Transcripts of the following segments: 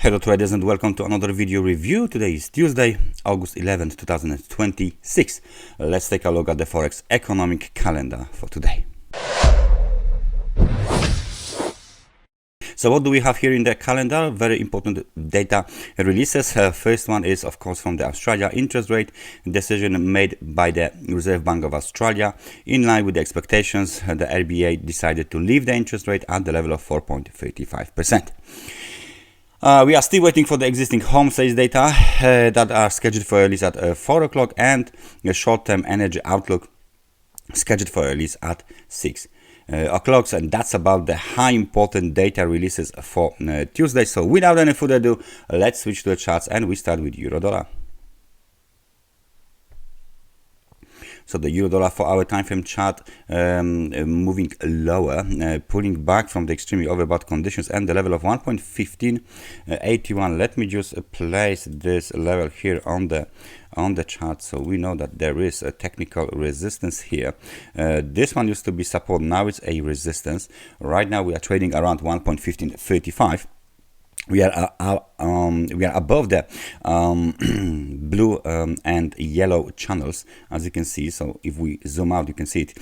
Hello traders and welcome to another video review. Today is Tuesday, August 11th, 2026. Let's take a look at the Forex economic calendar for today. So what do we have here in the calendar? Very important data releases. First one is, of course, from the Australia interest rate decision made by the Reserve Bank of Australia. In line with the expectations, the RBA decided to leave the interest rate at the level of 4.35%. We are still waiting for the existing home sales data that are scheduled for release at 4 o'clock, and the short-term energy outlook scheduled for release at 6 o'clock. And that's about the high important data releases for Tuesday. So without any further ado, let's switch to the charts, and we start with euro dollar. So the euro-dollar 4-hour time frame chart moving lower, pulling back from the extremely overbought conditions and the level of 1.1581. Let me just place this level here on the chart, so we know that there is a technical resistance here. This one used to be support, now it's a resistance. Right now we are trading around 1.1535. We are above the blue and yellow channels, as you can see. So if we zoom out, you can see it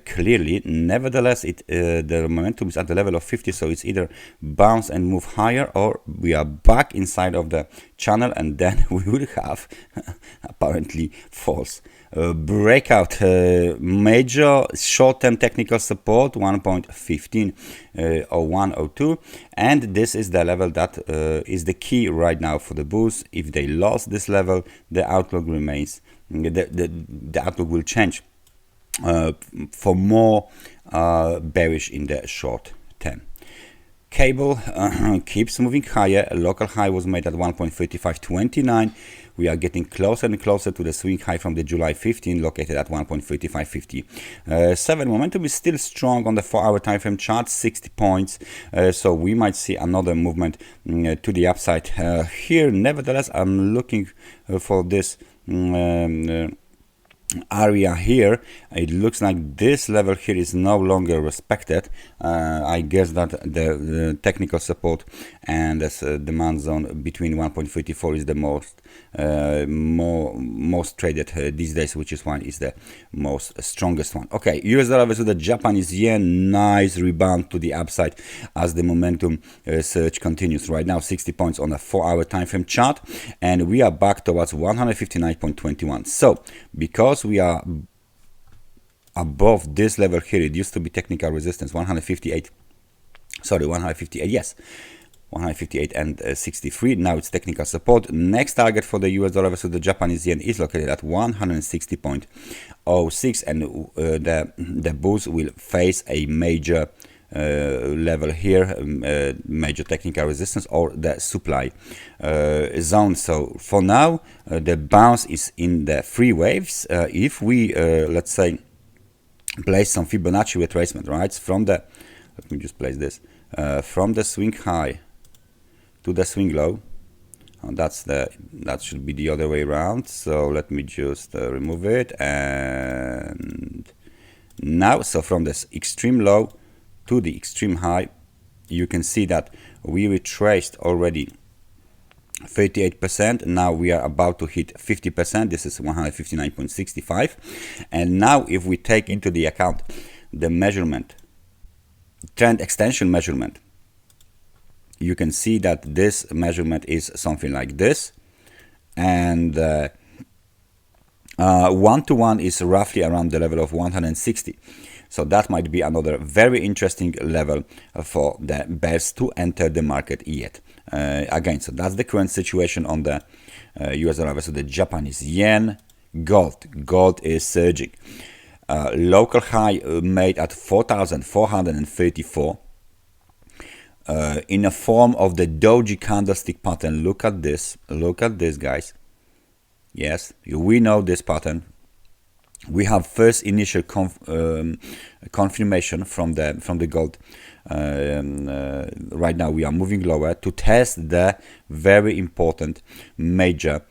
clearly. Nevertheless, the momentum is at the level of 50, so it's either bounce and move higher, or we are back inside of the channel, and then we will have apparently false breakout. Major short-term technical support 1.15 or 102, and this is the level that is the key right now for the bulls. If they lost this level, the outlook remains, the outlook will change for more bearish in the short term. Cable keeps moving higher. A local high was made at 1.3529. We are getting closer and closer to the swing high from the July 15, located at 1.3557. Momentum is still strong on the 4-hour time frame chart, 60 points. So we might see another movement to the upside here. Nevertheless, I'm looking for this area here. It looks like this level here is no longer respected. I guess that the technical support and this demand zone between 1.34 is the most traded these days, which is one is the most strongest one. Okay, US dollar versus the Japanese yen. Nice rebound to the upside as the momentum surge continues. Right now 60 points on a 4-hour time frame chart, and we are back towards 159.21. so because we are above this level here, it used to be technical resistance 158, yes, 158 and 63. Now it's technical support. Next target for the US dollar versus the Japanese yen is located at 160.06, and the bulls will face a major level here, major technical resistance, or the supply zone. So for now, the bounce is in the three waves. If we let's say place some Fibonacci retracement, right, from the, let me just place this, from the swing high to the swing low, and that should be the other way around. So let me just remove it, and now, so from this extreme low to the extreme high, you can see that we retraced already 38%. Now we are about to hit 50%. This is 159.65. And now if we take into the account the measurement, trend extension measurement, you can see that this measurement is something like this, and 1-to-1 is roughly around the level of 160. So that might be another very interesting level for the bears to enter the market yet again. So that's the current situation on the US dollar versus the Japanese yen. Gold is surging. Local high made at 4,434 in a form of the doji candlestick pattern. Look at this, guys. Yes, we know this pattern. We have first initial confirmation from the gold. Right now we are moving lower to test the very important major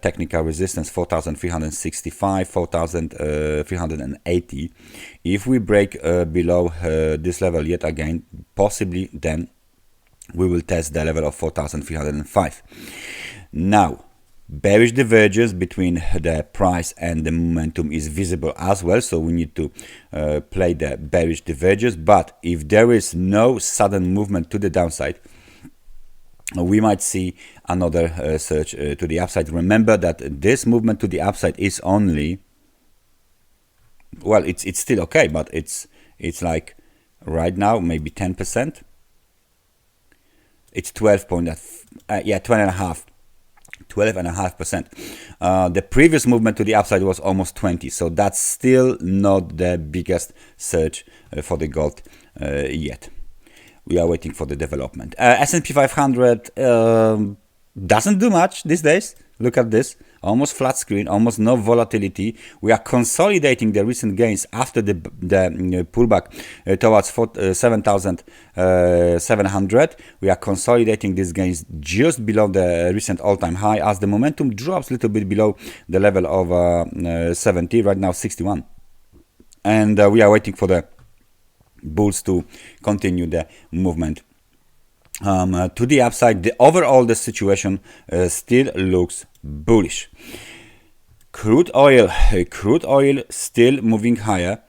technical resistance 4,365, 4,380. If we break below this level yet again, possibly then we will test the level of 4,305. Now, bearish divergence between the price and the momentum is visible as well, so we need to play the bearish divergence. But if there is no sudden movement to the downside, we might see another surge to the upside. Remember that this movement to the upside is only, well, it's still okay, but it's like right now maybe 10%. It's 12.5%. The previous movement to the upside was almost 20, so that's still not the biggest surge for the gold yet. We are waiting for the development. S&P 500 doesn't do much these days. Look at this, almost flat screen, almost no volatility. We are consolidating the recent gains after the pullback towards 7,700. We are consolidating these gains just below the recent all-time high as the momentum drops a little bit below the level of 70, right now 61. And we are waiting for the bulls to continue the movement to the upside. The overall the situation still looks bullish. Crude oil still moving higher.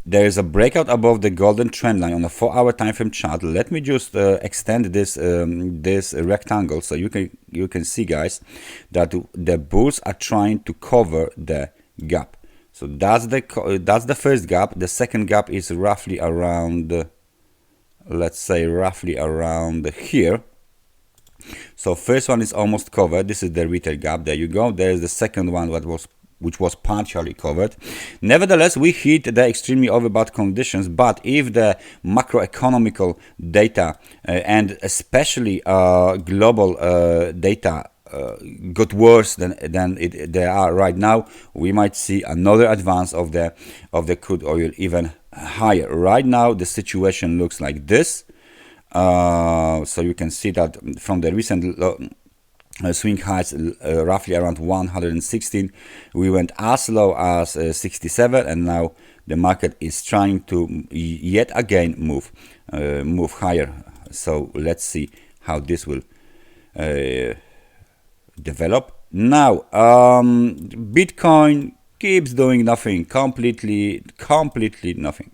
There is a breakout above the golden trend line on a 4-hour time frame chart. Let me just extend this this rectangle so you can see, guys, that the bulls are trying to cover the gap. So that's the first gap. The second gap is roughly around, let's say roughly around here. So first one is almost covered. This is the retail gap. There you go. There is the second one which was partially covered. Nevertheless, we hit the extremely overbought conditions, but if the macroeconomical data and especially global data got worse than they are right now, we might see another advance of the crude oil even higher. Right now the situation looks like this. So you can see that from the recent swing highs roughly around 116, we went as low as 67, and now the market is trying to yet again move higher. So let's see how this will develop. Now Bitcoin keeps doing nothing, completely nothing.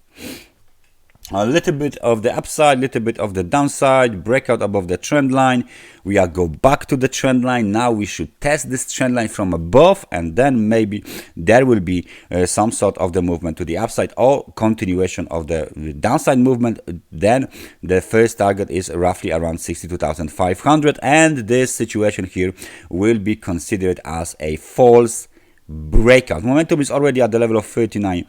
A little bit of the upside, little bit of the downside, breakout above the trend line. We are go back to the trend line. Now we should test this trend line from above, and then maybe there will be some sort of the movement to the upside or continuation of the downside movement. Then the first target is roughly around 62,500, and this situation here will be considered as a false breakout. Momentum is already at the level of 39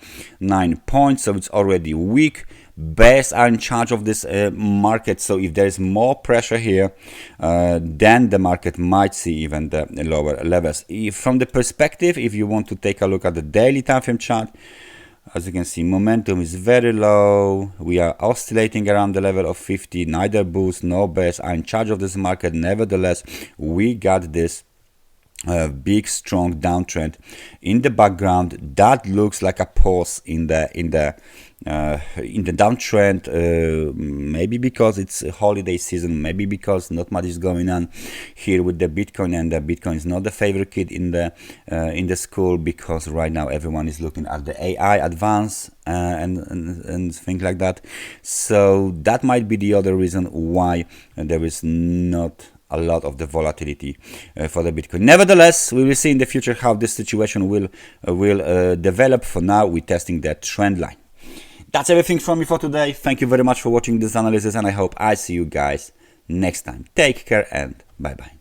points, so it's already weak. Bears are in charge of this market, so if there is more pressure here, then the market might see even the lower levels. From the perspective, if you want to take a look at the daily time frame chart, as you can see, momentum is very low. We are oscillating around the level of 50. Neither bulls nor bears are in charge of this market. Nevertheless, we got this big strong downtrend in the background that looks like a pause in the downtrend, maybe because it's a holiday season, maybe because not much is going on here with the Bitcoin, and the Bitcoin is not the favorite kid in the school, because right now everyone is looking at the AI advance and things like that. So that might be the other reason why there is not a lot of the volatility for the Bitcoin. Nevertheless, we will see in the future how this situation will develop. For now, we're testing that trend line. That's everything from me for today. Thank you very much for watching this analysis, and I hope I see you guys next time. Take care and bye bye.